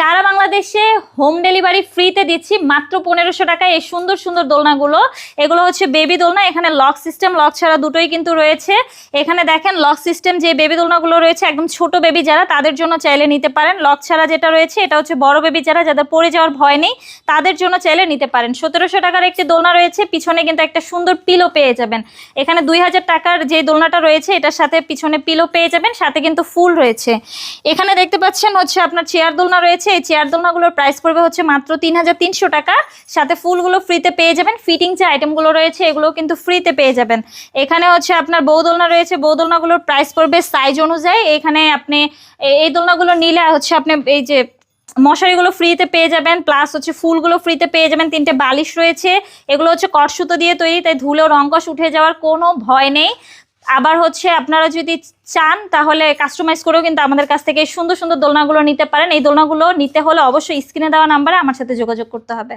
সারা বাংলাদেশে home delivery ফ্রিতে দিচ্ছি মাত্র 1500 টাকায় এই সুন্দর সুন্দর দোলনাগুলো। এগুলো হচ্ছে বেবি দোলনা, এখানে লক সিস্টেম, লক ছাড়া দুটোই কিন্তু রয়েছে। এখানে দেখেন লক সিস্টেম যে বেবি দোলনাগুলো রয়েছে একদম ছোট বেবি যারা, তাদের জন্য চাইলে নিতে পারেন। লক ছাড়া যেটা রয়েছে এটা হচ্ছে বড় বেবি যারা, যাদের পড়ে যাওয়ার ভয় নেই, তাদের জন্য চাইলে নিতে পারেন। 1700 টাকার একটি দোলনা রয়েছে, পিছনে কিন্তু একটা সুন্দর পিলো পেয়ে যাবেন। এখানে 2000 টাকার যে দোলনাটা রয়েছে এটার সাথে পিছনে পিলো পেয়ে যাবেন, সাথে কিন্তু ফুল রয়েছে। এখানে দেখতে পাচ্ছেন হচ্ছে আপনার চেয়ার দোলনা রয়েছে, এই চেয়ার দোলনাগুলোর প্রাইস পড়বে হচ্ছে মাত্র 3300 টাকা, সাথে ফুলগুলো ফ্রিতে পেয়ে যাবেন। ফিটিং যে আইটেমগুলো রয়েছে এগুলো কিন্তু ফ্রিতে পেয়ে যাবেন। এখানে হচ্ছে আপনার বউ দোলনা রয়েছে, বউ দোলনাগুলোর প্রাইস পড়বে সাইজ অনুযায়ী। এখানে আপনি এই দোলনাগুলো নিলে হচ্ছে আপনি এই যে মশারিগুলো ফ্রিতে পেয়ে যাবেন, প্লাস হচ্ছে ফুলগুলো ফ্রিতে পেয়ে যাবেন। 3টে বালিশ রয়েছে, এগুলো হচ্ছে কটসুতো দিয়ে তৈরি, তাই ধুলেও রংকশ উঠে যাওয়ার কোনো ভয় নেই। আবার হচ্ছে আপনারা যদি চান তাহলে কাস্টমাইজ করেও কিন্তু আমাদের কাছ থেকে সুন্দর সুন্দর দোলনাগুলো নিতে পারেন। এই দোলনাগুলো নিতে হলে অবশ্যই স্ক্রিনে দেওয়া নাম্বারে আমার সাথে যোগাযোগ করতে হবে।